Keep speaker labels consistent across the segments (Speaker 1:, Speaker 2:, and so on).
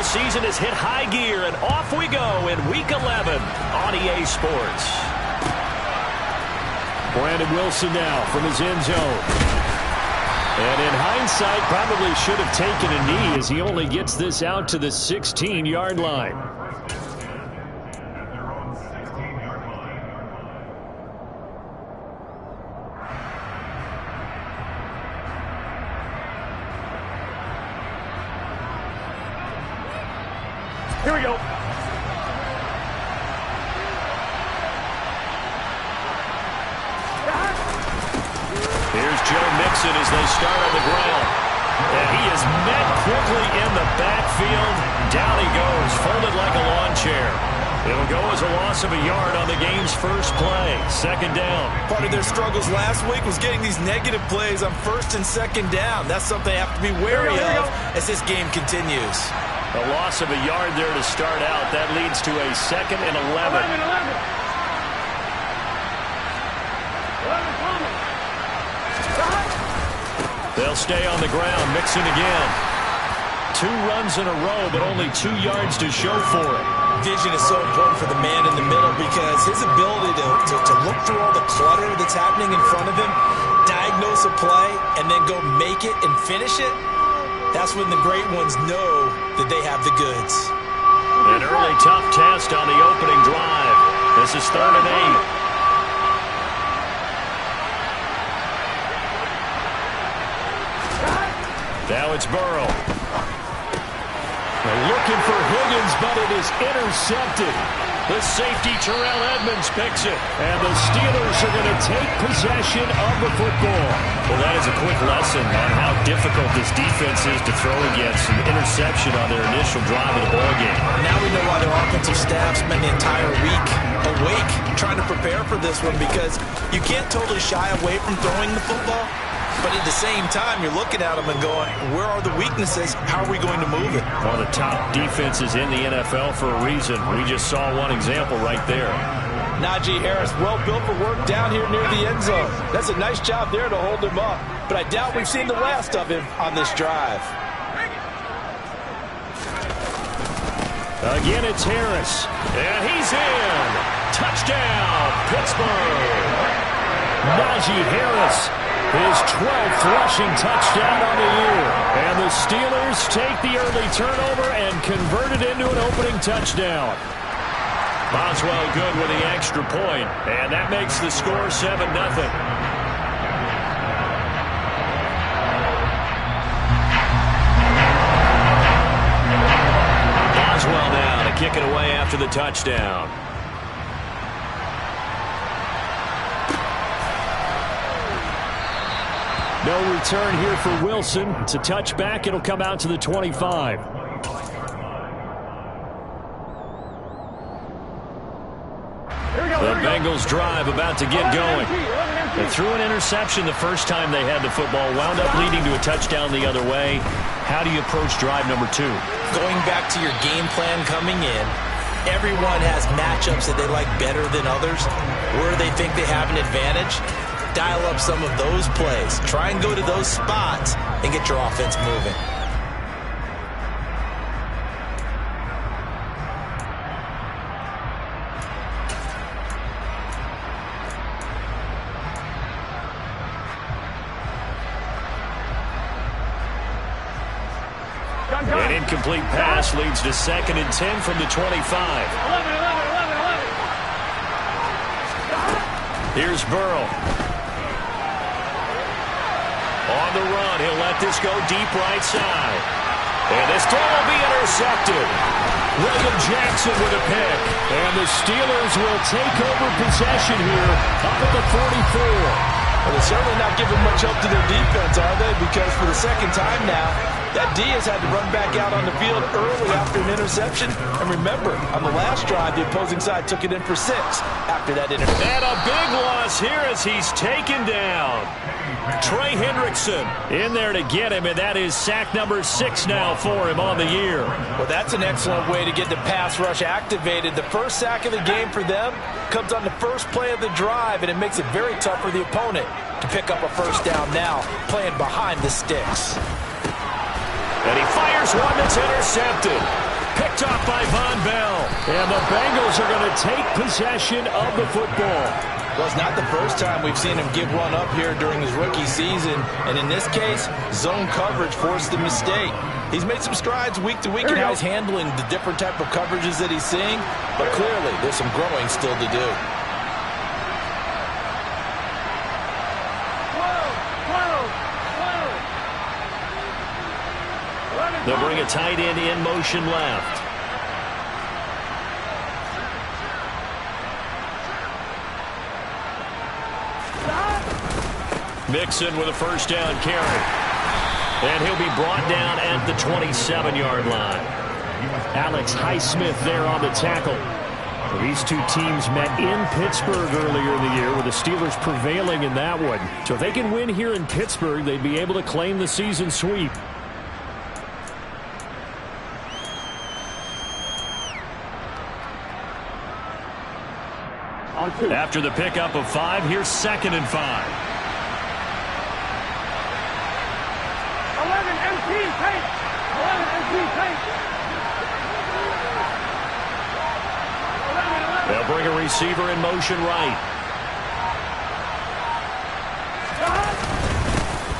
Speaker 1: season has hit high gear, and off we go in Week 11 on EA Sports.
Speaker 2: Brandon Wilson now from his end zone. And in hindsight, probably should have taken a knee as he only gets this out to the 16-yard line.
Speaker 1: Here we go. Here's Joe Mixon as they start on the ground. And he is met quickly in the backfield. Down he goes, folded like a lawn chair. It'll go as a loss of a yard on the game's first play. Second down.
Speaker 3: Part of their struggles last week was getting these negative plays on first and second down. That's something they have to be wary of as this game continues.
Speaker 1: A loss of a yard there to start out. That leads to a 2nd and 11. They'll stay on the ground. Mixon again. 2 runs in a row, but only 2 yards to show for it.
Speaker 3: Vision is so important for the man in the middle because his ability to look through all the clutter that's happening in front of him, diagnose a play, and then go make it and finish it, that's when the great ones know that they have the goods.
Speaker 1: An early tough test on the opening drive. This is 3rd and 8. Now it's Burrow. They're looking for Higgins, but it is intercepted. The safety, Terrell Edmonds, picks it. And the Steelers are going to take possession of the football. Well, that is a quick lesson on how difficult this defense is to throw against. An interception on their initial drive of the ballgame.
Speaker 3: Now we know why their offensive staff spent the entire week awake trying to prepare for this one, because you can't totally shy away from throwing the football. But at the same time, you're looking at them and going, where are the weaknesses? How are we going to move it?
Speaker 1: One of the top defenses in the NFL for a reason. We just saw one example right there.
Speaker 3: Najee Harris, well built for work down here near the end zone. That's a nice job there to hold him up. But I doubt we've seen the last of him on this drive.
Speaker 1: Again, it's Harris. And he's in. Touchdown, Pittsburgh.
Speaker 2: Najee Harris, his 12th rushing touchdown on the year. And the Steelers take the early turnover and convert it into an opening touchdown.
Speaker 1: Boswell good with the extra point, and that makes the score 7-0. Boswell now to kick it away after the touchdown.
Speaker 2: No return here for Wilson. It's a touchback. It'll come out to the 25.
Speaker 1: The Bengals drive about to get going. They threw an interception the first time they had the football, wound up leading to a touchdown the other way. How do you approach drive number 2?
Speaker 3: Going back to your game plan coming in, everyone has matchups that they like better than others, where they think they have an advantage. Dial up some of those plays. Try and go to those spots and get your offense moving.
Speaker 1: An incomplete pass leads to 2nd and 10 from the 25. Here's Burrow. On the run, he'll let this go deep right side. And this throw will be intercepted.
Speaker 2: William Jackson with a pick. And the Steelers will take over possession here up at the 44.
Speaker 3: Well, they're certainly not giving much help to their defense, are they? Because for the second time now, that Diaz had to run back out on the field early after an interception. And remember, on the last drive, the opposing side took it in for 6 after that interception.
Speaker 1: And a big loss here as he's taken down. Trey Hendrickson in there to get him, and that is sack number 6 now for him on the year.
Speaker 3: Well, that's an excellent way to get the pass rush activated. The first sack of the game for them comes on the first play of the drive, and it makes it very tough for the opponent to pick up a first down now, playing behind the sticks.
Speaker 1: And he fires one that's intercepted. Picked off by Von Bell. And the Bengals are going to take possession of the football.
Speaker 3: Well, it's not the first time we've seen him give one up here during his rookie season. And in this case, zone coverage forced the mistake. He's made some strides week to week in how he's handling the different type of coverages that he's seeing. But clearly, there's some growing still to do.
Speaker 1: They'll bring a tight end in motion left. Mixon with a first down carry. And he'll be brought down at the 27-yard line. Alex Highsmith there on the tackle. These two teams met in Pittsburgh earlier in the year, with the Steelers prevailing in that one. So if they can win here in Pittsburgh, they'd be able to claim the season sweep. After the pickup of 5, here's 2nd and 5.
Speaker 2: 11 MP paint. 11 MP paint.
Speaker 1: They'll bring a receiver in motion right.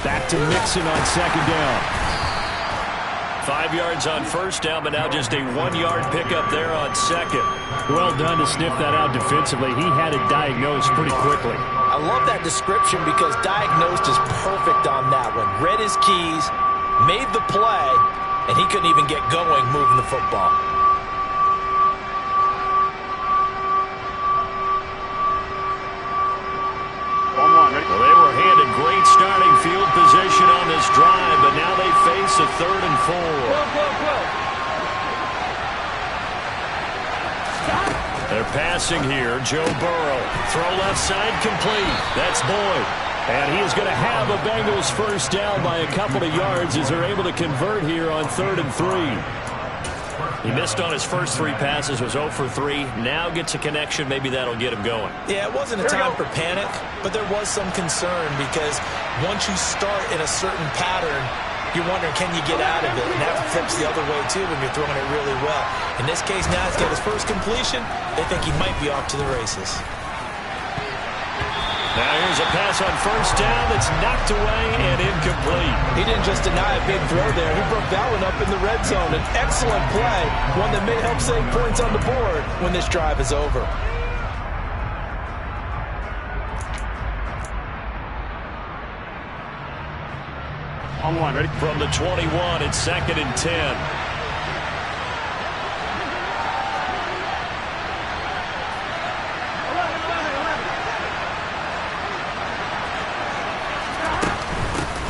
Speaker 1: Back to Mixon on 2nd down. 5 yards on 1st down, but now just a 1-yard pickup there on 2nd. Well done to sniff that out defensively. He had it diagnosed pretty quickly.
Speaker 3: I love that description because diagnosed is perfect on that one. Read his keys, made the play, and he couldn't even get going moving the football.
Speaker 1: Well, they were handed great starting field position on this drive, but now they face a 3rd and 4. They're passing here. Joe Burrow. Throw left side complete. That's Boyd. And he is going to have a Bengals first down by a couple of yards as they're able to convert here on 3rd and 3. He missed on his first 3 passes, was 0 for 3. Now gets a connection. Maybe that'll get him going.
Speaker 3: Yeah, it wasn't a time for panic, but there was some concern because once you start in a certain pattern, you're wondering, can you get out of it? And that flips the other way, too, when you're throwing it really well. In this case, now he's got his first completion. They think he might be off to the races.
Speaker 1: Now here's a pass on 1st down that's knocked away and incomplete.
Speaker 3: He didn't just deny a big throw there. He broke that one up in the red zone. An excellent play, one that may help save points on the board when this drive is over.
Speaker 1: On one, ready? From the 21, it's 2nd and 10.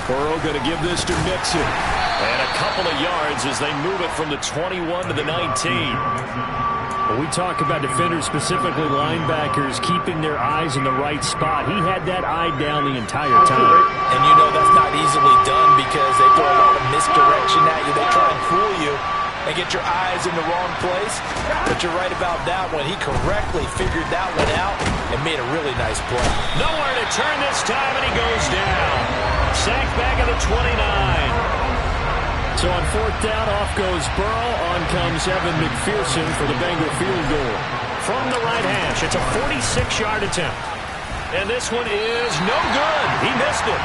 Speaker 1: Burrow going to give this to Mixon. And a couple of yards as they move it from the 21 to the 19. When we talk about defenders, specifically linebackers, keeping their eyes in the right spot, he had that eye down the entire time.
Speaker 3: And you know that's not easily done because they throw a lot of misdirection at you. They try and fool you and get your eyes in the wrong place. But you're right about that one. He correctly figured that one out and made a really nice play.
Speaker 1: Nowhere to turn this time, and he goes down. Sacked back at the 29. So on 4th down, off goes Burrow. On comes Evan McPherson for the Bengal field goal. From the right hash, it's a 46-yard attempt. And this one is no good. He missed it.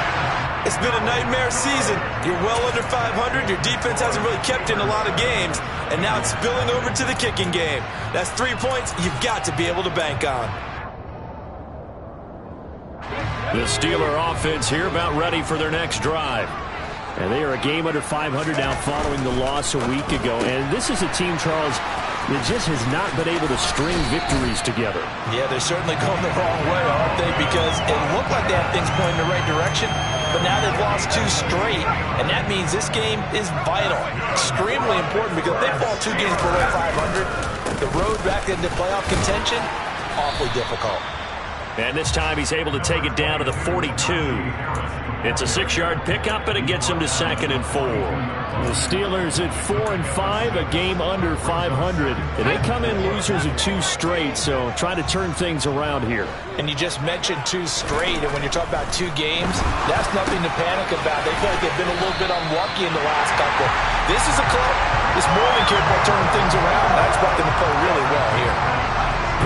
Speaker 3: It's been a nightmare season. You're well under 500. Your defense hasn't really kept in a lot of games. And now it's spilling over to the kicking game. That's 3 points you've got to be able to bank on.
Speaker 1: The Steeler offense here about ready for their next drive. And they are a game under 500 now following the loss a week ago. And this is a team, Charles, that just has not been able to string victories together.
Speaker 3: Yeah, they're certainly going the wrong way, aren't they? Because it looked like they had things pointing in the right direction, but now they've lost 2 straight, and that means this game is vital, extremely important, because if they fall 2 games below 500, the road back into playoff contention, awfully difficult.
Speaker 1: And this time he's able to take it down to the 42. It's a 6-yard pickup, and it gets him to 2nd and 4.
Speaker 2: The Steelers at 4-5, a game under 500. And they come in losers of 2 straight, so trying to turn things around here.
Speaker 3: And you just mentioned 2 straight, and when you're talking about 2 games, that's nothing to panic about. They feel like they've been a little bit unlucky in the last couple. This is a club that's more than capable of turning things around. I expect them to play really well here.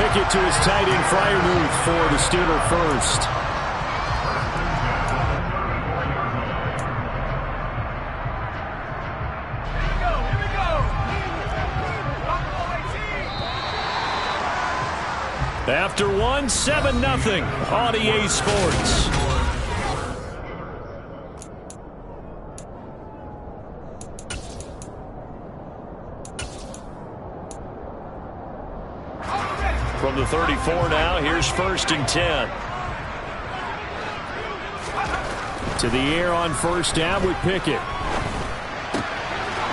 Speaker 2: Pickett to his tight end, Freiermuth, for the Steeler first. After 1, 7-0 on EA Sports. From the 34 now, here's 1st and 10. To the air on 1st down with Pickett.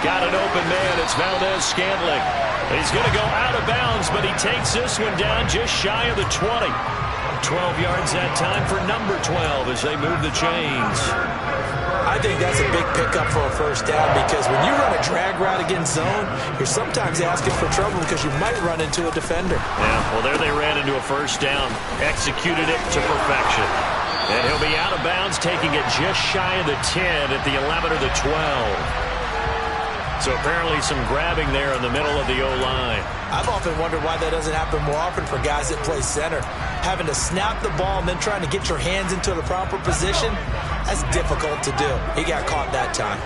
Speaker 1: Got an open man. It's Valdez-Scantling. He's going to go out of bounds, but he takes this one down just shy of the 20. 12 yards that time for number 12 as they move the chains.
Speaker 3: I think that's a big pickup for a 1st down because when you run a drag route against zone, you're sometimes asking for trouble because you might run into a defender.
Speaker 1: Yeah, well, there they ran into a 1st down, executed it to perfection. And he'll be out of bounds, taking it just shy of the 10 at the 11 or the 12. So apparently some grabbing there in the middle of the O-line.
Speaker 3: I've often wondered why that doesn't happen more often for guys that play center. Having to snap the ball and then trying to get your hands into the proper position, that's difficult to do. He got caught that time.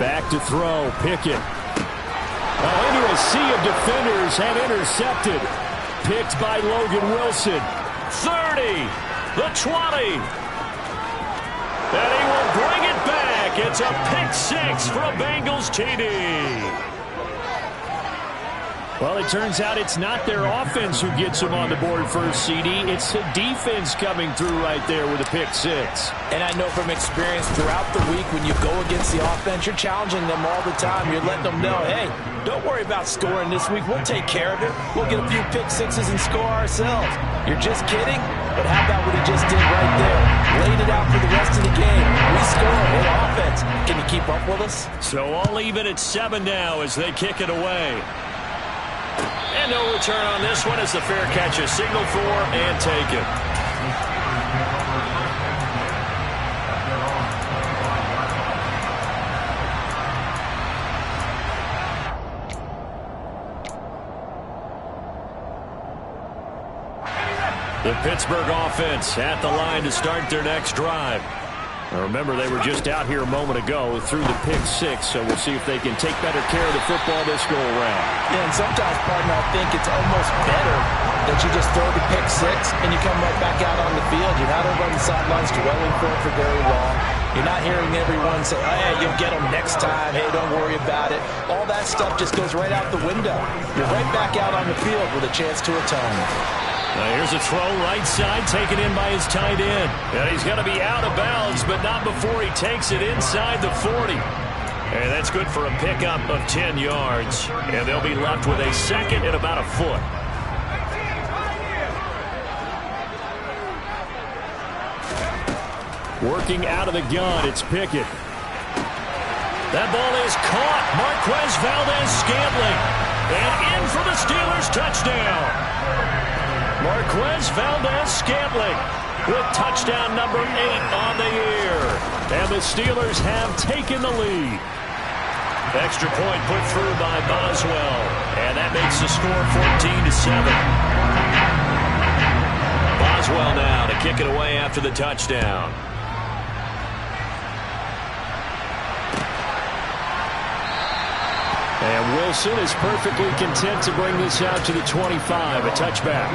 Speaker 2: Back to throw, Pickett. Into a sea of defenders and intercepted. Picked by Logan Wilson.
Speaker 1: 30. The 20. And he will bring it back. It's a pick 6 for a Bengals TD.
Speaker 2: Well, it turns out it's not their offense who gets them on the board first, CD. It's the defense coming through right there with a pick 6.
Speaker 3: And I know from experience throughout the week when you go against the offense, you're challenging them all the time. You're letting them know, hey, don't worry about scoring this week. We'll take care of it. We'll get a few pick 6s and score ourselves. You're just kidding? But how about what he just did right there? Laid it out for the rest of the game. We score. Hey, offense. Can you keep up with us?
Speaker 1: So all even at 7 now as they kick it away. And no return on this one as the fair catch is signaled for and taken. The Pittsburgh offense at the line to start their next drive. Now remember, they were just out here a moment ago through the pick 6, so we'll see if they can take better care of the football this go-around.
Speaker 3: Yeah, and sometimes, partner, I think it's almost better that you just throw the pick 6 and you come right back out on the field. You're not over on the sidelines dwelling for it for very long. You're not hearing everyone say, oh, hey, you'll get them next time. Hey, don't worry about it. All that stuff just goes right out the window. You're right back out on the field with a chance to atone.
Speaker 1: Now here's a throw right side taken in by his tight end. And he's going to be out of bounds, but not before he takes it inside the 40. And that's good for a pickup of 10 yards. And they'll be left with a 2nd and about a foot.
Speaker 2: Working out of the gun, it's Pickett.
Speaker 1: That ball is caught. Marquez Valdez-Scantling. And in for the Steelers touchdown. Marquez Valdez-Scantling with touchdown number 8 on the year.
Speaker 2: And the Steelers have taken the lead.
Speaker 1: Extra point put through by Boswell. And that makes the score 14-7. Boswell now to kick it away after the touchdown.
Speaker 2: And Wilson is perfectly content to bring this out to the 25, a touchback.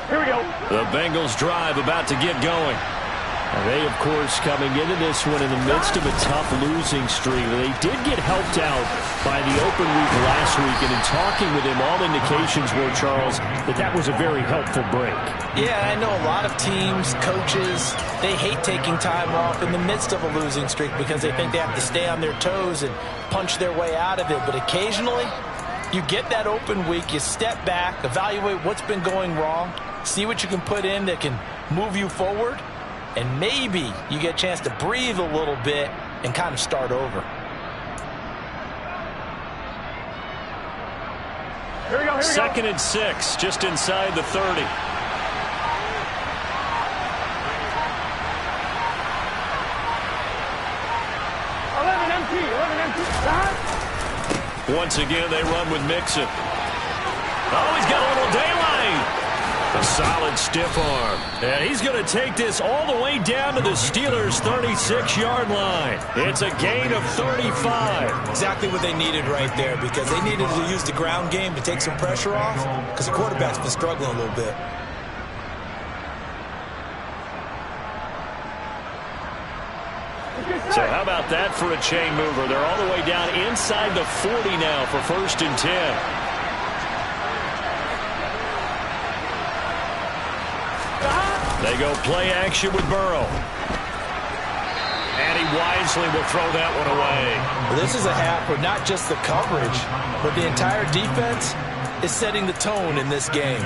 Speaker 1: Here we go. The Bengals drive about to get going. They, of course, coming into this one in the midst of a tough losing streak. They did get helped out by the open week last week, and in talking with him, all indications were, Charles, that was a very helpful break.
Speaker 3: Yeah, I know a lot of teams, coaches, they hate taking time off in the midst of a losing streak because they think they have to stay on their toes and punch their way out of it. But occasionally, you get that open week, you step back, evaluate what's been going wrong, see what you can put in that can move you forward, and maybe you get a chance to breathe a little bit and kind of start over.
Speaker 2: Here we go, here we go.
Speaker 1: 2nd and 6, just inside the 30. Once again, they run with Mixon. Oh, he's got a little daylight. A solid stiff arm. And he's going to take this all the way down to the Steelers' 36-yard line. It's a gain of 35.
Speaker 3: Exactly what they needed right there, because they needed to use the ground game to take some pressure off, because the quarterback's been struggling a little bit.
Speaker 1: So how about that for a chain mover? They're all the way down inside the 40 now for 1st and 10. They go play action with Burrow. And he wisely will throw that one away.
Speaker 3: Well, this is a half where not just the coverage, but the entire defense is setting the tone in this game.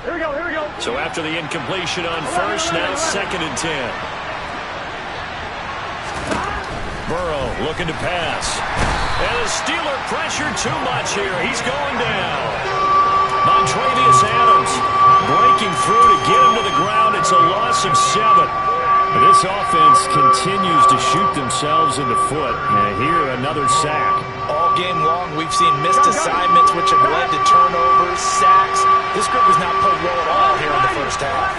Speaker 2: Here we go, here we go.
Speaker 1: So after the incompletion on 1st, now 2nd and 10. Burrow looking to pass. And the Steeler pressure too much here. He's going down. Montravius Adams breaking through to get him to the ground. It's a loss of 7. This offense continues to shoot themselves in the foot. And here, another sack.
Speaker 3: All game long, we've seen missed assignments, which have led to turnovers, sacks. This group was not played well at all here in the first half.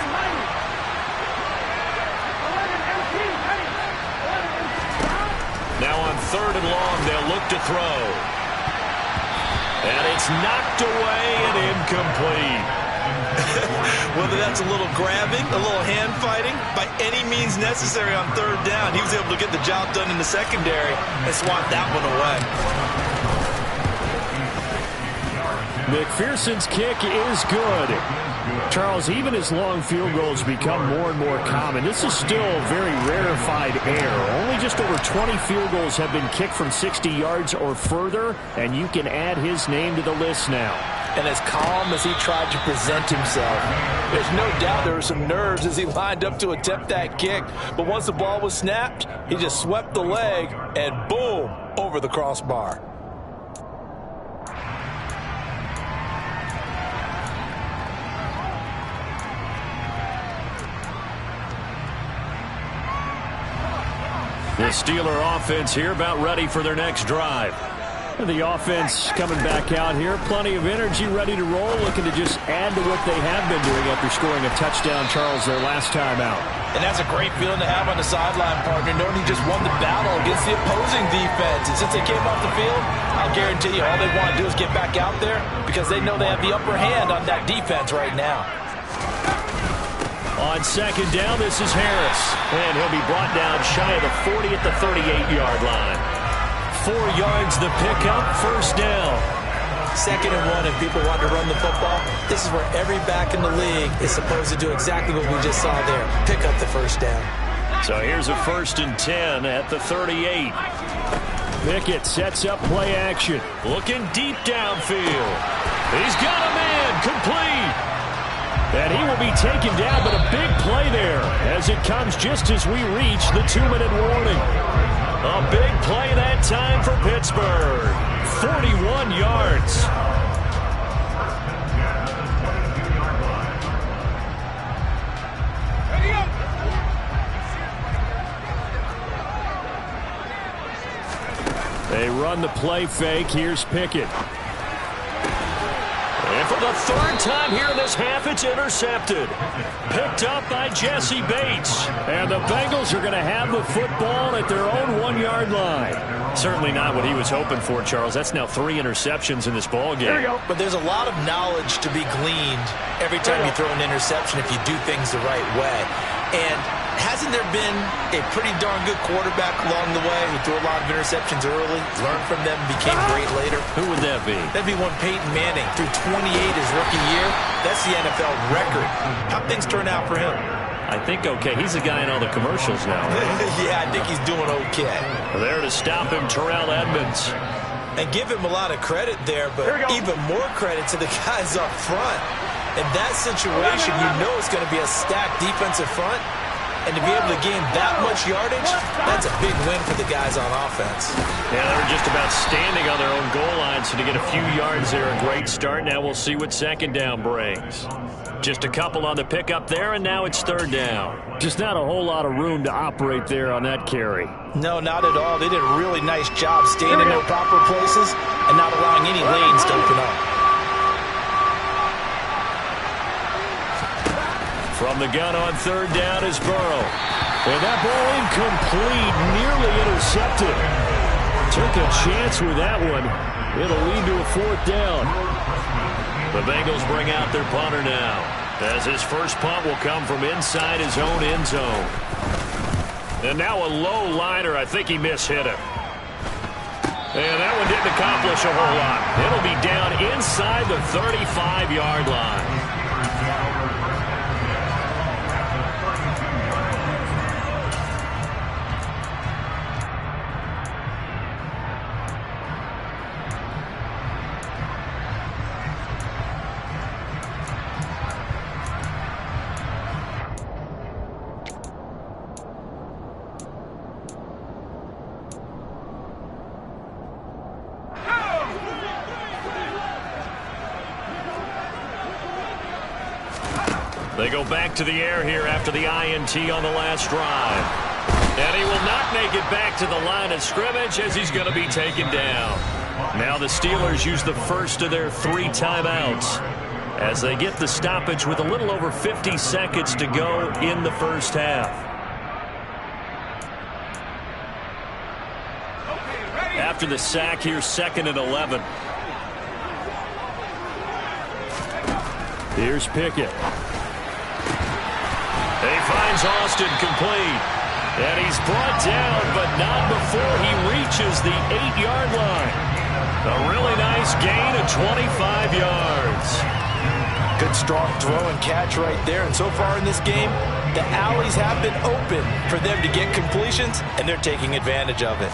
Speaker 1: Now on 3rd and long, they'll look to throw. And it's knocked away and incomplete.
Speaker 3: Whether that's a little grabbing, a little hand fighting, by any means necessary on 3rd down, he was able to get the job done in the secondary and swat that one away.
Speaker 1: McPherson's kick is good. Charles, even as long field goals become more and more common, this is still very rarefied air. Only just over 20 field goals have been kicked from 60 yards or further, and you can add his name to the list now.
Speaker 3: And as calm as he tried to present himself, there's no doubt there were some nerves as he lined up to attempt that kick. But once the ball was snapped, he just swept the leg and boom, over the crossbar.
Speaker 1: The Steeler offense here about ready for their next drive. The offense coming back out here. Plenty of energy, ready to roll, looking to just add to what they have been doing after scoring a touchdown, Charles, their last time out.
Speaker 3: And that's a great feeling to have on the sideline, partner, knowing he just won the battle against the opposing defense. And since they came off the field, I'll guarantee you all they want to do is get back out there because they know they have the upper hand on that defense right now.
Speaker 1: On 2nd down, this is Harris. And he'll be brought down shy of the 40 at the 38-yard line. 4 yards the pickup, 1st down.
Speaker 3: 2nd and 1, and people want to run the football. This is where every back in the league is supposed to do exactly what we just saw there. Pick up the 1st down.
Speaker 1: So here's a 1st and 10 at the 38. Pickett sets up play action. Looking deep downfield. He's got a man, complete. And he will be taken down, but a big play there as it comes just as we reach the 2-minute warning. A big play that time for Pittsburgh. 41 yards. They run the play fake. Here's Pickett. And for the third time here in this half, it's intercepted. Picked up by Jesse Bates. And the Bengals are going to have the football at their own 1-yard line. Certainly not what he was hoping for, Charles. That's now 3 interceptions in this ball game.
Speaker 3: But there's a lot of knowledge to be gleaned every time you throw an interception if you do things the right way. And hasn't there been a pretty darn good quarterback along the way who threw a lot of interceptions early, learned from them, became great later?
Speaker 1: Who would that be?
Speaker 3: That'd be one Peyton Manning. Threw 28 his rookie year. That's the NFL record. How'd things turn out for him?
Speaker 1: I think okay. He's the guy in all the commercials now.
Speaker 3: Yeah, I think he's doing okay.
Speaker 1: There to stop him, Terrell Edmunds.
Speaker 3: And give him a lot of credit there, but even more credit to the guys up front. In that situation, you know it's going to be a stacked defensive front. And to be able to gain that much yardage, that's a big win for the guys on offense.
Speaker 1: Yeah, they were just about standing on their own goal line, so to get a few yards there, a great start. Now we'll see what second down brings. Just a couple on the pickup there, and now it's third down. Just not a whole lot of room to operate there on that carry.
Speaker 3: No, not at all. They did a really nice job staying in their proper places and not allowing any lanes to open up.
Speaker 1: From the gun on third down is Burrow. And that ball incomplete, nearly intercepted. Took a chance with that one. It'll lead to a fourth down. The Bengals bring out their punter now, as his first punt will come from inside his own end zone. And now a low liner. I think he mishit it. And that one didn't accomplish a whole lot. It'll be down inside the 35-yard line. They go back to the air here after the INT on the last drive. And he will not make it back to the line of scrimmage as he's going to be taken down. Now the Steelers use the first of their 3 timeouts as they get the stoppage with a little over 50 seconds to go in the first half. After the sack, here's 2nd and 11. Here's Pickett. He finds Austin complete. And he's brought down, but not before he reaches the 8-yard line. A really nice gain of 25 yards.
Speaker 3: Good strong throw and catch right there. And so far in this game, the alleys have been open for them to get completions, and they're taking advantage of it.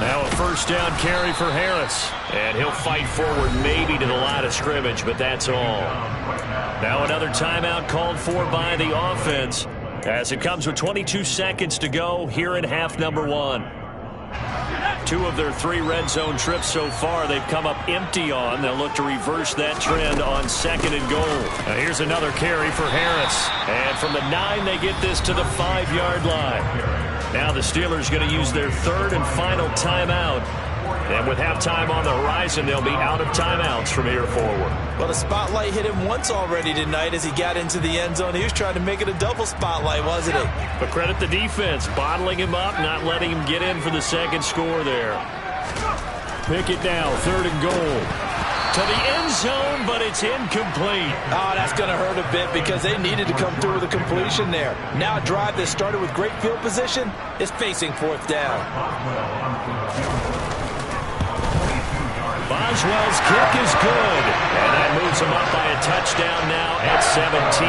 Speaker 1: Now a first down carry for Harris. And he'll fight forward maybe to the line of scrimmage, but that's all. Now another timeout called for by the offense as it comes with 22 seconds to go here in half number 1. 2 of their 3 red zone trips so far they've come up empty on. They'll look to reverse that trend on 2nd and goal. Now here's another carry for Harris. And from the 9, they get this to the 5-yard line. Now the Steelers going to use their 3rd and final timeout. And with halftime on the horizon, they'll be out of timeouts from here forward.
Speaker 3: Well, the spotlight hit him once already tonight as he got into the end zone. He was trying to make it a double spotlight, wasn't he?
Speaker 1: But credit the defense, bottling him up, not letting him get in for the second score there. Pickett now, 3rd and goal. To the end zone, but it's incomplete.
Speaker 3: Oh, that's going to hurt a bit because they needed to come through with a completion there. Now a drive that started with great field position is facing 4th down.
Speaker 1: Boswell's kick is good, and that moves him up by a touchdown now at 17-10.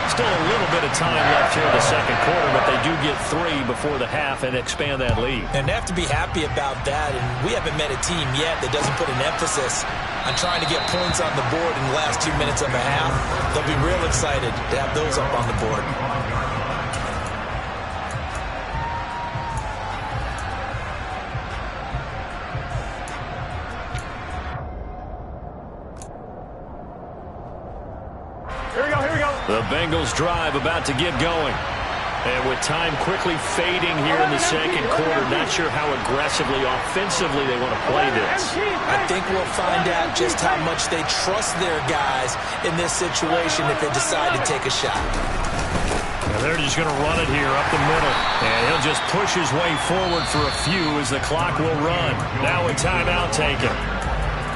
Speaker 1: Still a little bit of time left here in the second quarter, but they do get 3 before the half and expand that lead.
Speaker 3: And they have to be happy about that, and we haven't met a team yet that doesn't put an emphasis on trying to get points on the board in the last 2 minutes of a half. They'll be real excited to have those up on the board.
Speaker 1: The Bengals drive about to get going. And with time quickly fading here in the second quarter, not sure how aggressively, offensively they want to play this.
Speaker 3: I think we'll find out just how much they trust their guys in this situation if they decide to take a shot.
Speaker 1: Now they're just going to run it here up the middle. And he'll just push his way forward for a few as the clock will run. Now a timeout taken.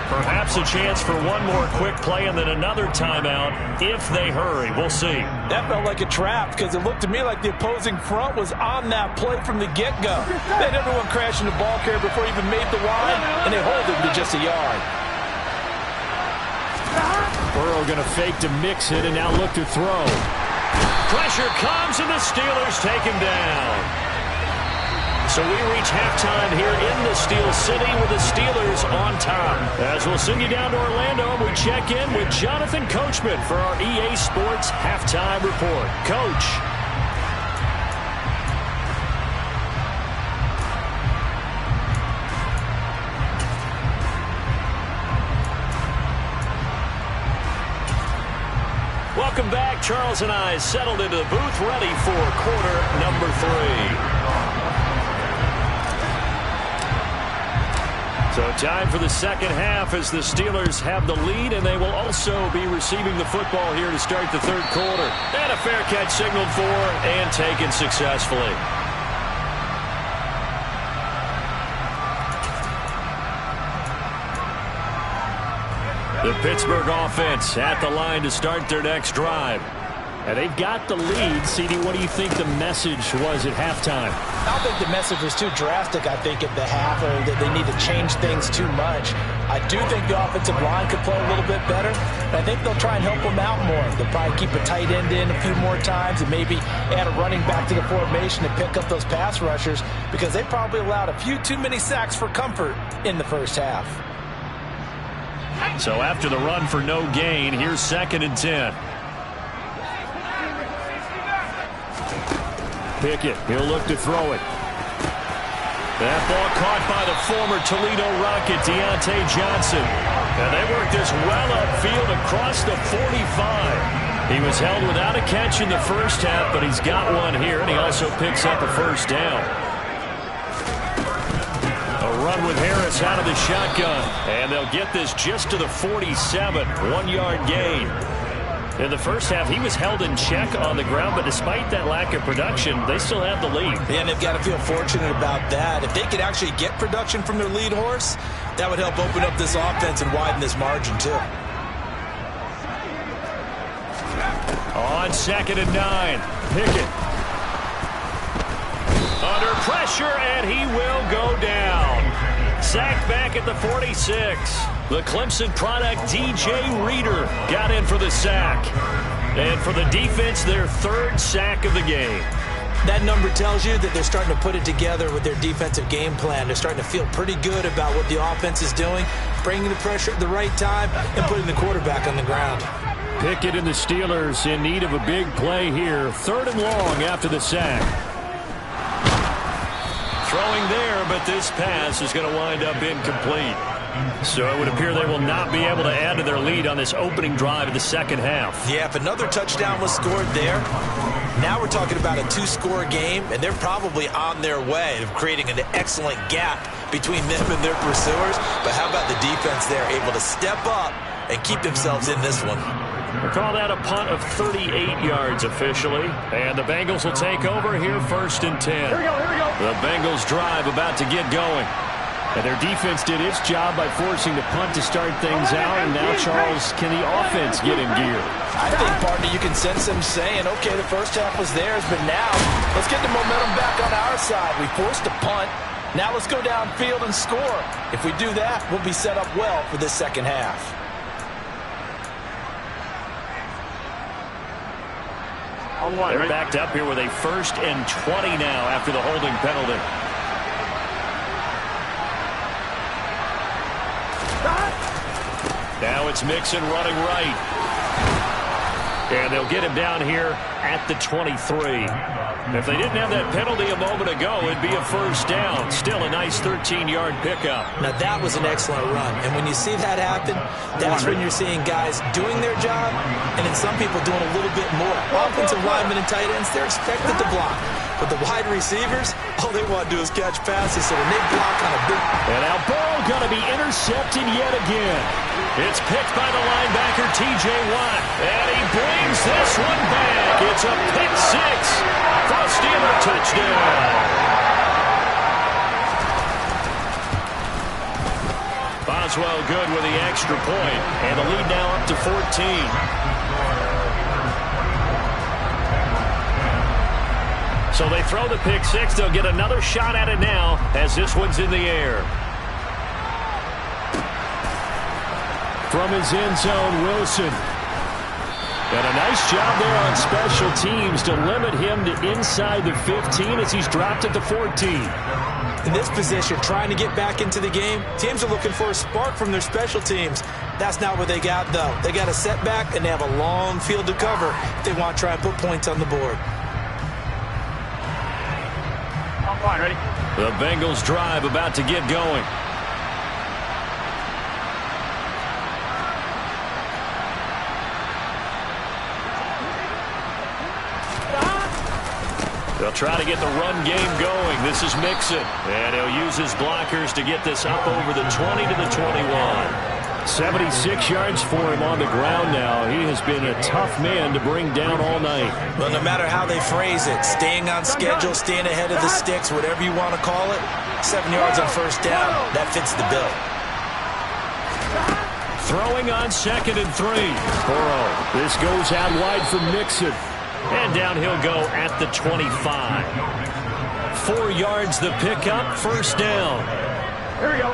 Speaker 1: Perhaps a chance for one more quick play and then another timeout if they hurry. We'll see.
Speaker 3: That felt like a trap because it looked to me like the opposing front was on that play from the get-go. They had everyone crashing the ball carrier before he even made the line, and they hold him to just a yard.
Speaker 1: Burrow going to fake to mix it and now look to throw. Pressure comes and the Steelers take him down. So we reach halftime here in the Steel City with the Steelers on top. As we'll send you down to Orlando, we check in with Jonathan Coachman for our EA Sports Halftime Report. Coach. Welcome back. Charles and I settled into the booth ready for quarter number 3. So time for the second half as the Steelers have the lead, and they will also be receiving the football here to start the third quarter. And a fair catch signaled for and taken successfully. The Pittsburgh offense at the line to start their next drive. And they've got the lead. CD, what do you think the message was at halftime?
Speaker 3: I don't think the message was too drastic, I think, at the half, or that they need to change things too much. I do think the offensive line could play a little bit better, and I think they'll try and help them out more. They'll probably keep a tight end in a few more times and maybe add a running back to the formation to pick up those pass rushers because they probably allowed a few too many sacks for comfort in the first half.
Speaker 1: So after the run for no gain, here's 2nd and 10. Pickett, he'll look to throw it. That ball caught by the former Toledo Rocket, Deontay Johnson. And they work this well upfield across the 45. He was held without a catch in the first half, but he's got one here, and he also picks up a first down. A run with Harris out of the shotgun, and they'll get this just to the 47, 1-yard gain. In the first half, he was held in check on the ground, but despite that lack of production, they still have the lead.
Speaker 3: Yeah, and they've got to feel fortunate about that. If they could actually get production from their lead horse, that would help open up this offense and widen this margin, too.
Speaker 1: On 2nd and 9, Pickett. Under pressure, and he will go down. Sacked back at the 46. The Clemson product, DJ Reader, got in for the sack. And for the defense, their 3rd sack of the game.
Speaker 3: That number tells you that they're starting to put it together with their defensive game plan. They're starting to feel pretty good about what the offense is doing, bringing the pressure at the right time, and putting the quarterback on the ground.
Speaker 1: Pickett and the Steelers in need of a big play here. 3rd and long after the sack. Throwing there, but this pass is going to wind up incomplete. So it would appear they will not be able to add to their lead on this opening drive of the second half.
Speaker 3: Yeah, if another touchdown was scored there, now we're talking about a 2-score game, and they're probably on their way of creating an excellent gap between them and their pursuers. But how about the defense there, able to step up and keep themselves in this one?
Speaker 1: We'll call that a punt of 38 yards officially. And the Bengals will take over here 1st and 10. Here we go. The Bengals drive about to get going. And their defense did its job by forcing the punt to start things out. And now, Charles, can the offense get in gear?
Speaker 3: I think, partner, you can sense them saying, okay, the first half was theirs, but now let's get the momentum back on our side. We forced a punt. Now let's go downfield and score. If we do that, we'll be set up well for this second half.
Speaker 1: They're backed up here with a 1st and 20 now after the holding penalty. Now it's Mixon running right. And they'll get him down here at the 23. If they didn't have that penalty a moment ago, it'd be a first down. Still a nice 13-yard pickup.
Speaker 3: Now, that was an excellent run. And when you see that happen, that's when you're seeing guys doing their job and then some people doing a little bit more. Offensive linemen and tight ends, they're expected to block. But the wide receivers, all they want to do is catch passes. So when they block on a big...
Speaker 1: And now Burrow going to be intercepted yet again. It's picked by the linebacker, T.J. Watt. And he brings this one back. It's a pick six for a Steeler touchdown. Boswell good with the extra point. And the lead now up to 14. So they throw the pick six. They'll get another shot at it now as this one's in the air. From his end zone, Wilson. And a nice job there on special teams to limit him to inside the 15 as he's dropped at the 14.
Speaker 3: In this position, trying to get back into the game, teams are looking for a spark from their special teams. That's not what they got, though. They got a setback, and they have a long field to cover if they want to try and put points on the board.
Speaker 2: Ready?
Speaker 1: The Bengals drive about to get going. They'll try to get the run game going. This is Mixon. And he'll use his blockers to get this up over the 20 to the 21. 76 yards for him on the ground now. He has been a tough man to bring down all night.
Speaker 3: Well, no matter how they phrase it, staying on schedule, staying ahead of the sticks, whatever you want to call it, 7 yards on first down, that fits the bill.
Speaker 1: Throwing on 2nd and 3. Burrow. This goes out wide for Mixon. And down he'll go at the 25. 4 yards the pickup, first down.
Speaker 2: Here we go.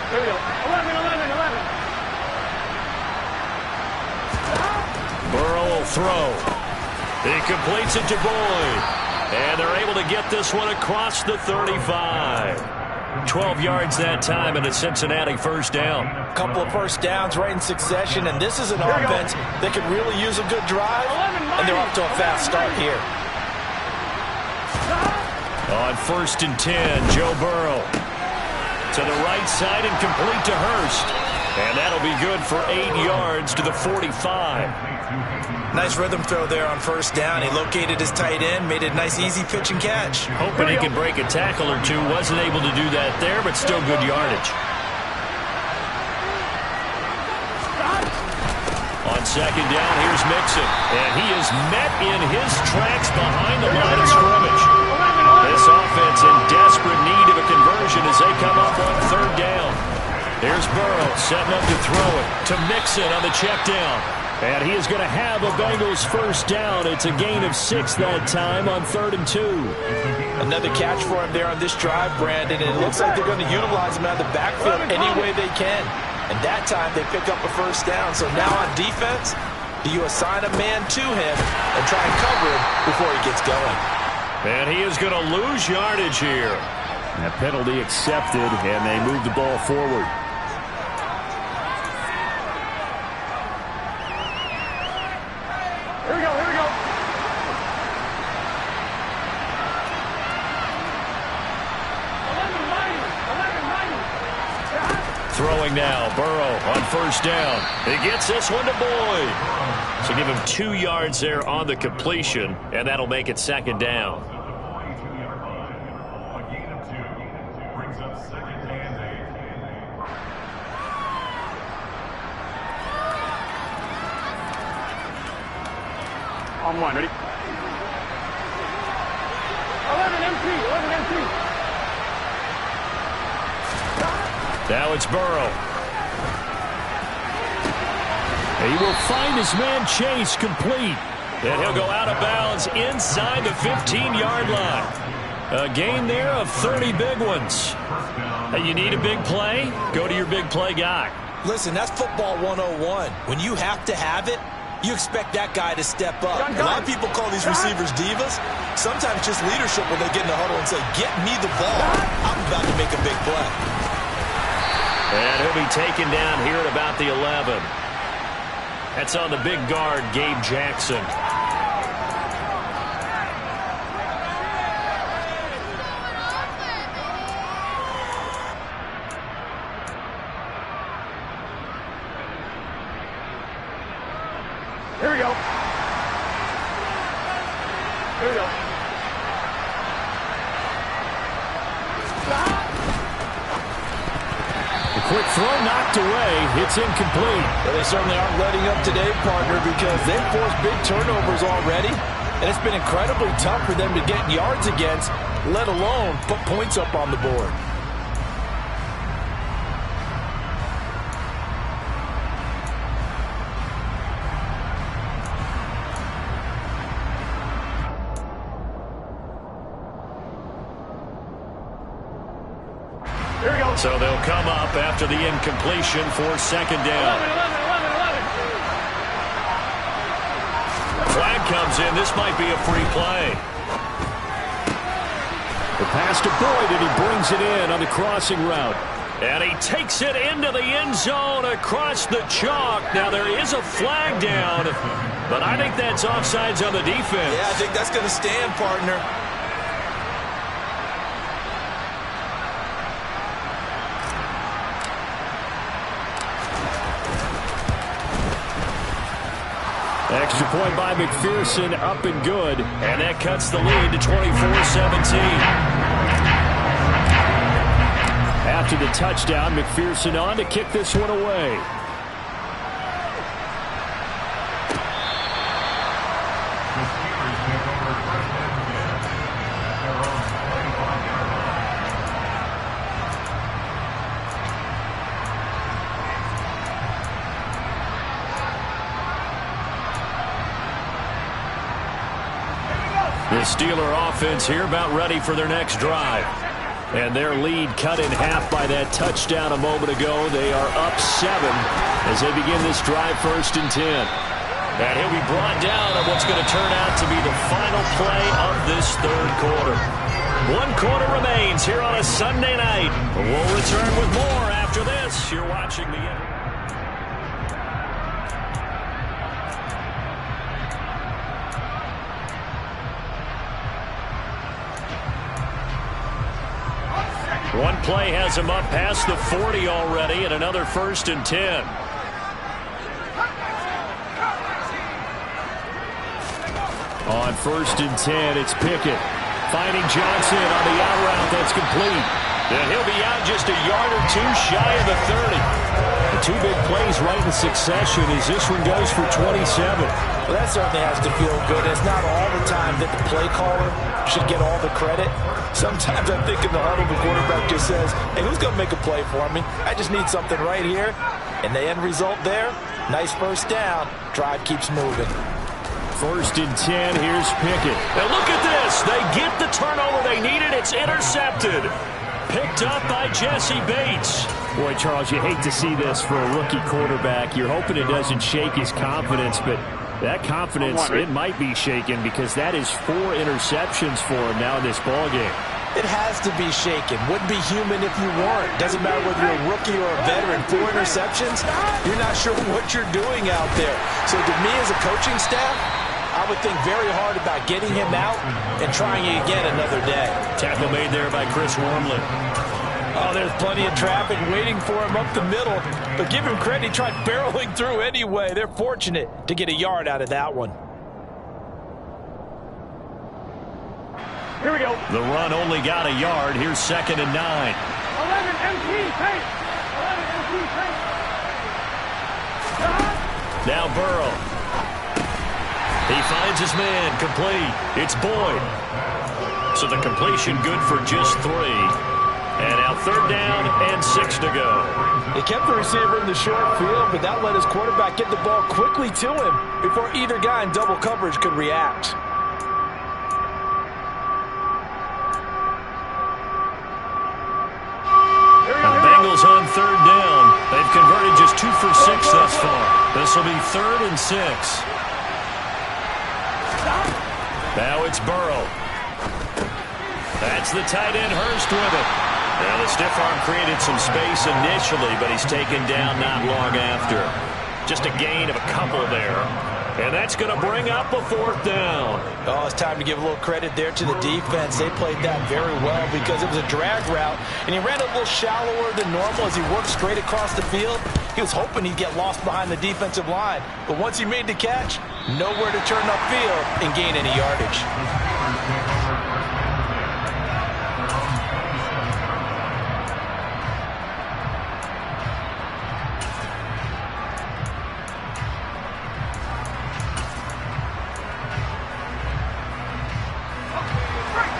Speaker 2: Here we go. 11.
Speaker 1: Burrow will throw. He completes it to Boyd. And they're able to get this one across the 35. 12 yards that time and a Cincinnati first down.
Speaker 3: A couple of first downs right in succession, and this is an offense that could really use a good drive, and they're off to a fast start here.
Speaker 1: On 1st and 10, Joe Burrow. To the right side and complete to Hurst. And that'll be good for 8 yards to the 45.
Speaker 3: Nice rhythm throw there on first down. He located his tight end, made a nice easy pitch and catch.
Speaker 1: Hoping he could break a tackle or two. Wasn't able to do that there, but still good yardage. On 2nd down, here's Mixon. And he is met in his tracks behind the line of scrimmage. This offense in desperate need of a conversion as they come up on 3rd down. Here's Burrow setting up to throw it to Mixon on the check down. And he is going to have a Bengals first down. It's a gain of 6 that time on 3rd and 2.
Speaker 3: Another catch for him there on this drive, Brandon. And it looks like they're going to utilize him out of the backfield any way they can. And that time they pick up a first down. So now on defense, do you assign a man to him and try and cover him before he gets going?
Speaker 1: And he is going to lose yardage here.
Speaker 2: That penalty accepted, and they move the ball forward. Here we go.
Speaker 1: Throwing now, Burrow on first down. He gets this one to Boyd. So give him 2 yards there on the completion, and that'll make it 2nd down.
Speaker 2: On 1, ready? 11 empty.
Speaker 1: Now it's Burrow.
Speaker 2: He will find his man Chase complete.
Speaker 1: And he'll go out of bounds inside the 15-yard line. A gain there of 30 big ones. Hey, you need a big play? Go to your big play guy.
Speaker 3: Listen, that's football 101. When you have to have it, you expect that guy to step up. A lot of people call these receivers divas. Sometimes just leadership when they get in the huddle and say, get me the ball. I'm about to make a big play.
Speaker 1: And he'll be taken down here at about the 11. That's on the big guard, Gabe Jackson.
Speaker 2: Here we go. Here we go. The quick throw knocked away. It's incomplete.
Speaker 3: Well, they certainly aren't letting up today, partner, because they've forced big turnovers already, and it's been incredibly tough for them to get yards against, let alone put points up on the board.
Speaker 1: So they'll come up after the incompletion for second down. 11. Flag comes in. This might be a free play.
Speaker 2: The pass to Boyd, and he brings it in on the crossing route.
Speaker 1: And he takes it into the end zone across the chalk. Now there is a flag down, but I think that's offsides on the defense.
Speaker 3: Yeah, I think that's going to stand, partner.
Speaker 2: Extra point by McPherson, up and good.
Speaker 1: And that cuts the lead to 24-17.
Speaker 2: After the touchdown, McPherson on to kick this one away.
Speaker 1: The Steeler offense here about ready for their next drive.
Speaker 2: And their lead cut in half by that touchdown a moment ago. They are up 7 as they begin this drive, 1st and 10.
Speaker 1: And he'll be brought down on what's going to turn out to be the final play of this third quarter. 1 quarter remains here on a Sunday night. We'll return with more after this. You're watching the... One play has him up past the 40 already, and another 1st and 10.
Speaker 2: On 1st and 10, it's Pickett. Finding Johnson on the out route. That's complete.
Speaker 1: And he'll be out just a yard or two shy of the 30.
Speaker 2: The 2 big plays right in succession as this one goes for 27.
Speaker 3: Well, that certainly has to feel good. It's not all the time that the play caller should get all the credit. Sometimes I think in the huddle, the quarterback just says, hey, who's going to make a play for me? I just need something right here. And the end result there, nice first down. Drive keeps moving.
Speaker 2: 1st and 10, here's Pickett.
Speaker 1: And look at this. They get the turnover they needed. It's intercepted. Picked up by Jesse Bates.
Speaker 2: Boy, Charles, you hate to see this for a rookie quarterback. You're hoping it doesn't shake his confidence, but that confidence, it might be shaken because that is 4 interceptions for him now in this ballgame.
Speaker 3: It has to be shaken. Wouldn't be human if you weren't. Doesn't matter whether you're a rookie or a veteran. 4 interceptions, you're not sure what you're doing out there. So to me as a coaching staff, I would think very hard about getting him out and trying again another day.
Speaker 1: Tackle made there by Chris Wormley.
Speaker 3: Oh, there's plenty of traffic waiting for him up the middle. But give him credit, he tried barreling through anyway. They're fortunate to get a yard out of that one.
Speaker 2: Here we go.
Speaker 1: The run only got a yard. Here's 2nd and 9. 11
Speaker 2: MP paint. 11 MP paint.
Speaker 1: Now Burrow. He finds his man, complete. It's Boyd. So the completion good for just 3. And now 3rd down and 6 to go.
Speaker 3: He kept the receiver in the short field, but that let his quarterback get the ball quickly to him before either guy in double coverage could react.
Speaker 1: The Bengals on 3rd down. They've converted just 2 for 6 thus far. This will be 3rd and 6. Now it's Burrow. That's the tight end Hurst with it. Now the stiff arm created some space initially, but he's taken down not long after.
Speaker 2: Just a gain of a couple there. And that's going to bring up a 4th down.
Speaker 3: Oh, it's time to give a little credit there to the defense. They played that very well because it was a drag route, and he ran a little shallower than normal as he worked straight across the field. He was hoping he'd get lost behind the defensive line, but once he made the catch, nowhere to turn upfield and gain any yardage.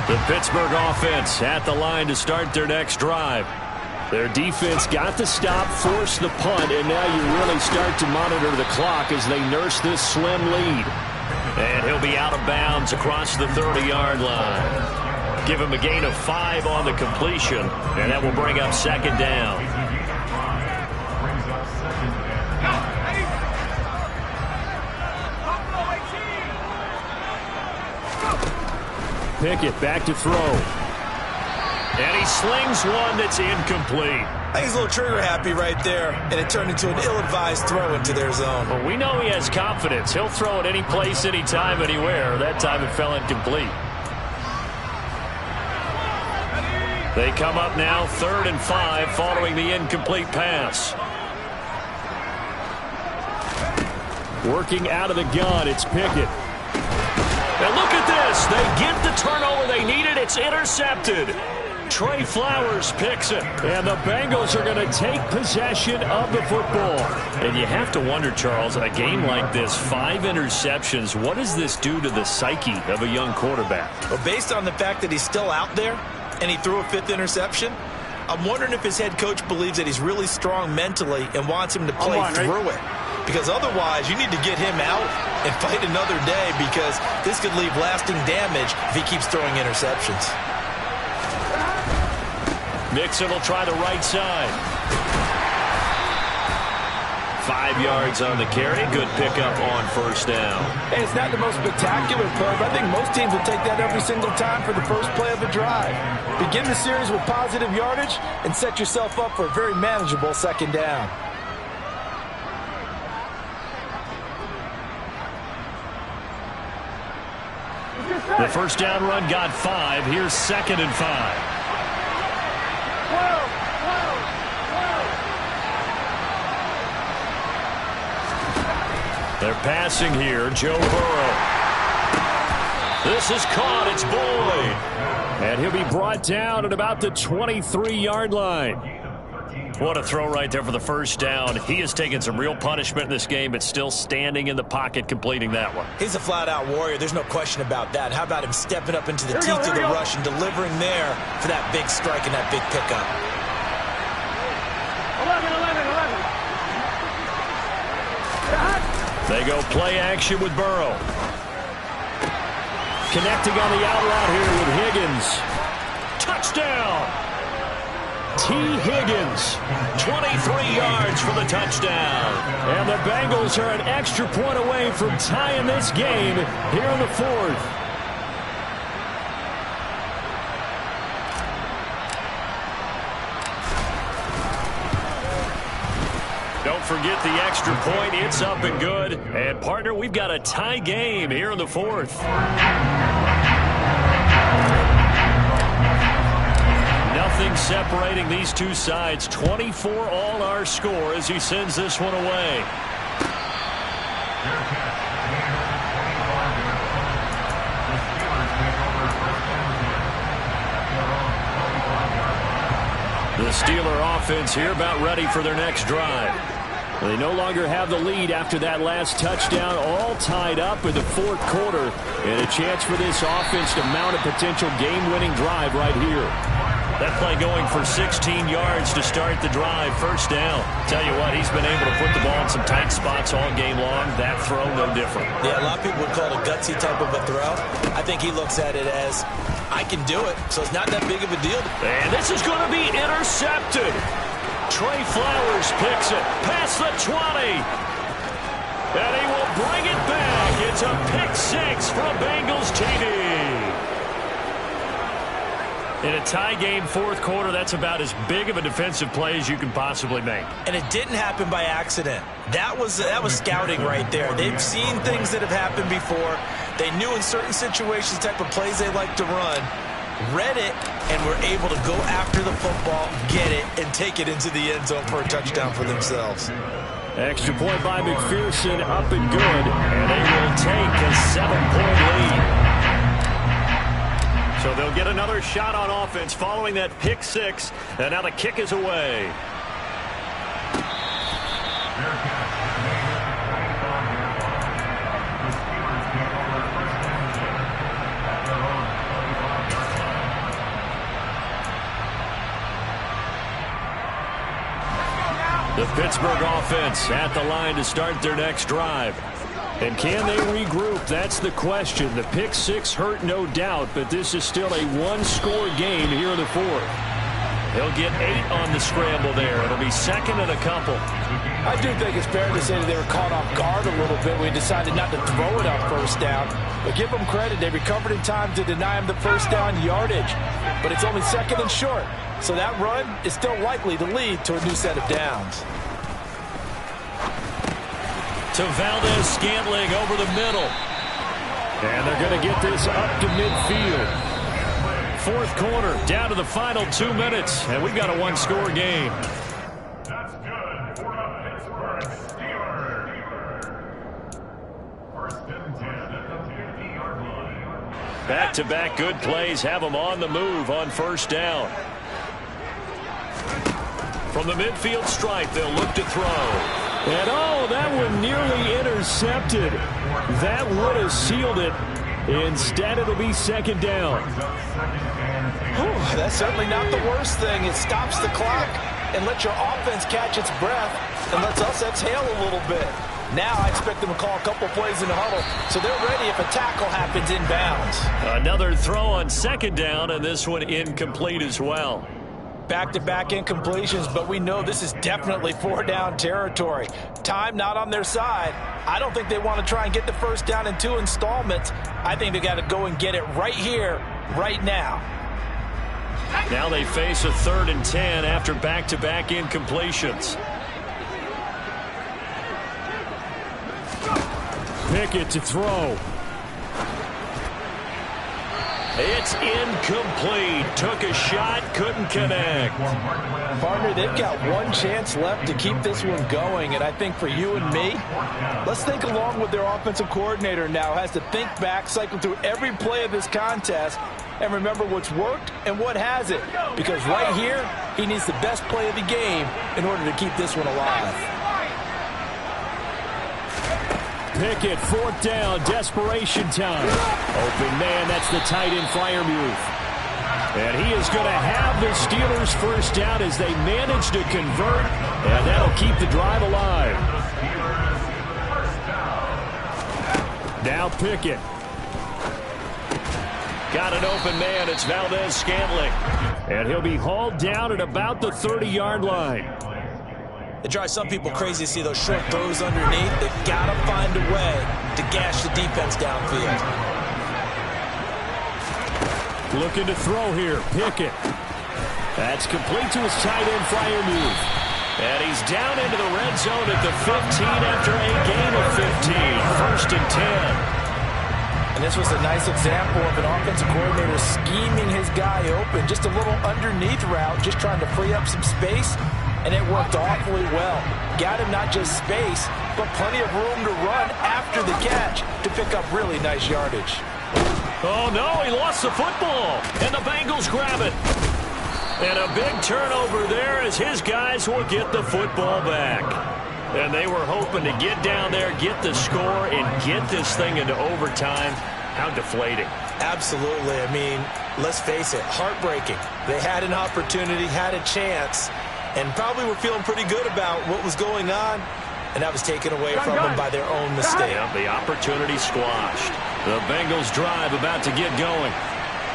Speaker 2: The Pittsburgh offense at the line to start their next drive. Their defense got the stop, forced the punt, and now you really start to monitor the clock as they nurse this slim lead. And he'll be out of bounds across the 30-yard line. Give him a gain of 5 on the completion, and that will bring up 2nd down. Pickett back to throw. And he slings one that's incomplete.
Speaker 3: I think he's a little trigger happy right there, and it turned into an ill-advised throw into their zone.
Speaker 2: Well, we know he has confidence. He'll throw it any place, anytime, anywhere. That time it fell incomplete. They come up now 3rd and 5 following the incomplete pass. Working out of the gun, it's Pickett. And look at this. They get the turnover they needed. It's intercepted. Trey Flowers picks it. And the Bengals are going to take possession of the football. And you have to wonder, Charles, in a game like this, 5 interceptions, what does this do to the psyche of a young quarterback?
Speaker 3: Well, based on the fact that he's still out there and he threw a 5th interception, I'm wondering if his head coach believes that he's really strong mentally and wants him to play through it. Because otherwise, you need to get him out and fight another day because this could leave lasting damage if he keeps throwing interceptions.
Speaker 2: Mixon will try the right side. 5 yards on the carry. Good pickup on 1st down.
Speaker 3: And it's not the most spectacular play, but I think most teams will take that every single time for the first play of a drive. Begin the series with positive yardage and set yourself up for a very manageable 2nd down.
Speaker 2: The 1st down run got 5. Here's 2nd and 5. They're passing here. Joe Burrow. This is caught. It's Boyd. And he'll be brought down at about the 23-yard line. What a throw right there for the 1st down. He has taken some real punishment in this game, but still standing in the pocket, completing that one.
Speaker 3: He's a flat-out warrior. There's no question about that. How about him stepping up into the teeth of the rush and delivering there for that big strike and that big pickup?
Speaker 2: 11. They go play action with Burrow. Connecting on the out route here with Higgins. Touchdown! T. Higgins, 23 yards for the touchdown. And the Bengals are an extra point away from tying this game here in the 4th. Don't forget the extra point. It's up and good. And, partner, we've got a tie game here in the 4th. Nothing separating these two sides. 24 all our score as he sends this one away. The Steeler offense here about ready for their next drive. They no longer have the lead after that last touchdown, all tied up in the 4th quarter, and a chance for this offense to mount a potential game-winning drive right here. That play going for 16 yards to start the drive. 1st down. Tell you what, he's been able to put the ball in some tight spots all game long. That throw, no different.
Speaker 3: Yeah, a lot of people would call it a gutsy type of a throw. I think he looks at it as, I can do it, so it's not that big of a deal.
Speaker 2: And this is going to be intercepted. Trey Flowers picks it past the 20. And he will bring it back. It's a pick 6 from Bengals TV. In a tie game, fourth quarter, that's about as big of a defensive play as you can possibly make.
Speaker 3: And it didn't happen by accident. That was scouting right there. They've seen things that have happened before. They knew in certain situations the type of plays they like to run, read it, and were able to go after the football, get it, and take it into the end zone for a touchdown for themselves.
Speaker 2: Extra point by McPherson, up and good, and they will take a 7-point lead. So they'll get another shot on offense following that pick six, and now the kick is away. The Pittsburgh offense at the line to start their next drive. And can they regroup? That's the question. The pick six hurt, no doubt, but this is still a one-score game here in the fourth. They'll get 8 on the scramble there. It'll be second and a couple.
Speaker 4: I do think it's fair to say that they were caught off guard a little bit when we decided not to throw it on first down. But give them credit. They recovered in time to deny them the first down yardage. But it's only second and short. So that run is still likely to lead to a new set of downs.
Speaker 2: To Valdez-Scantling over the middle. And they're going to get this up to midfield. Fourth quarter, down to the final 2 minutes, and we've got a one-score game.
Speaker 5: That's good for the Pittsburgh Steelers. First and 10 at the 50-yard line.
Speaker 2: Back-to-back good plays have them on the move on first down. From the midfield stripe, they'll look to throw. And oh, that one nearly intercepted. That would have sealed it. Instead, it'll be second down.
Speaker 4: That's certainly not the worst thing. It stops the clock and lets your offense catch its breath and lets us exhale a little bit. Now I expect them to call a couple plays in the huddle, so they're ready if a tackle happens inbounds.
Speaker 2: Another throw on second down, and this one incomplete as well.
Speaker 4: Back-to-back incompletions, but we know this is definitely four-down territory. Time not on their side. I don't think they want to try and get the first down in 2 installments. I think they got to go and get it right here, right now.
Speaker 2: Now they face a 3rd and 10 after back-to-back incompletions. Pickett to throw. It's incomplete. Took a shot, couldn't connect.
Speaker 4: Partner, they've got one chance left to keep this one going, and I think for you and me, let's think along with their offensive coordinator now has to think back, cycle through every play of this contest, and remember what's worked and what hasn't. Because right here, he needs the best play of the game in order to keep this one alive.
Speaker 2: Pickett, 4th down, desperation time. Open man, that's the tight end Freiermuth. And he is going to have the Steelers first down as they manage to convert, and that'll keep the drive alive. Now Pickett. Got an open man, it's Valdez-Scantling. And he'll be hauled down at about the 30-yard line.
Speaker 3: It drives some people crazy to see those short throws underneath. They've got to find a way to gash the defense downfield.
Speaker 2: Looking to throw here, Pickett. That's complete to his tight end, Freiermuth. And he's down into the red zone at the 15 after a gain of 15. 1st and 10.
Speaker 4: And this was a nice example of an offensive coordinator scheming his guy open. Just a little underneath route, just trying to free up some space. And it worked awfully well. Got him not just space, but plenty of room to run after the catch to pick up really nice yardage.
Speaker 2: Oh, no, he lost the football. And the Bengals grab it. And a big turnover there as his guys will get the football back. And they were hoping to get down there, get the score, and get this thing into overtime. How deflating.
Speaker 3: Absolutely. I mean, let's face it, heartbreaking. They had an opportunity, had a chance, and probably were feeling pretty good about what was going on, and that was taken away from them by their own mistake.
Speaker 2: Yeah, the opportunity squashed. The Bengals drive about to get going.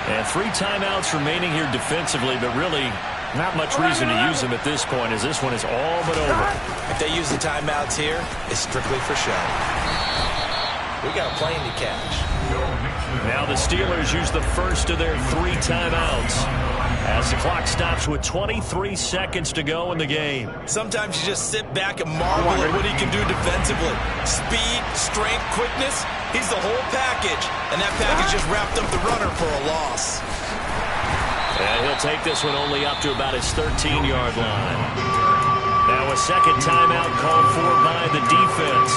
Speaker 2: And 3 timeouts remaining here defensively, but really not much reason to use them at this point as this one is all but over.
Speaker 3: If they use the timeouts here, it's strictly for show. We got a plane to catch.
Speaker 2: Now the Steelers use the first of their 3 timeouts as the clock stops with 23 seconds to go in the game.
Speaker 3: Sometimes you just sit back and marvel at what he can do defensively. Speed, strength, quickness, he's the whole package. And that package just wrapped up the runner for a loss.
Speaker 2: And he'll take this one only up to about his 13-yard line. Now a second timeout called for by the defense.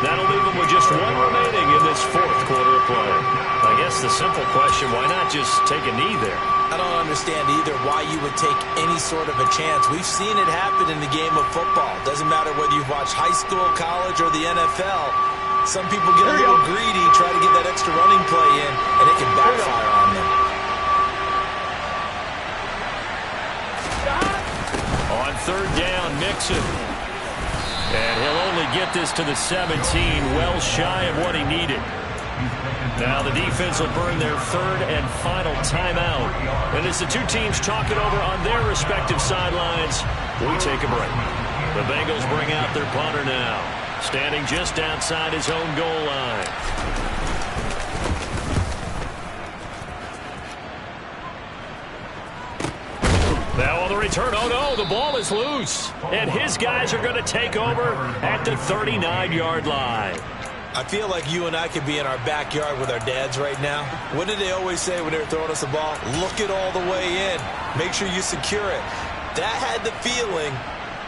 Speaker 2: That'll leave them with just 1 remaining in this 4th quarter of play. I guess the simple question, why not just take a knee there?
Speaker 3: I don't understand either why you would take any sort of a chance. We've seen it happen in the game of football. Doesn't matter whether you've watched high school, college, or the NFL. Some people get a little greedy, try to get that extra running play in, and it can backfire on them.
Speaker 2: On 3rd down, Mixon. And he'll only get this to the 17, well shy of what he needed. Now the defense will burn their 3rd and final timeout. And as the 2 teams talk it over on their respective sidelines, we take a break. The Bengals bring out their punter now, standing just outside his own goal line. Now on the return, oh no, the ball is loose. And his guys are going to take over at the 39-yard line.
Speaker 3: I feel like you and I could be in our backyard with our dads right now. What did they always say when they were throwing us the ball? Look it all the way in. Make sure you secure it. That had the feeling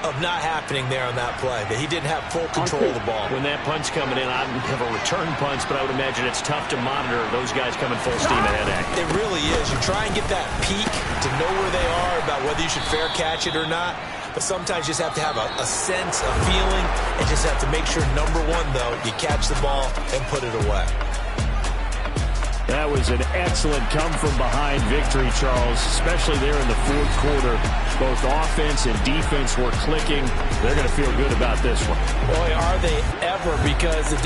Speaker 3: of not happening there on that play, that he didn't have full control of the ball.
Speaker 2: When that punt's coming in, I don't have a return punch, but I would imagine it's tough to monitor those guys coming full steam ahead at you.
Speaker 3: It really is. You try and get that peek to know where they are, about whether you should fair catch it or not. But sometimes you just have to have a sense, a feeling, and just have to make sure, number one, though, you catch the ball and put it away.
Speaker 2: That was an excellent come-from-behind victory, Charles, especially there in the 4th quarter. Both offense and defense were clicking. They're going to feel good about this one.
Speaker 3: Boy, are they ever, because the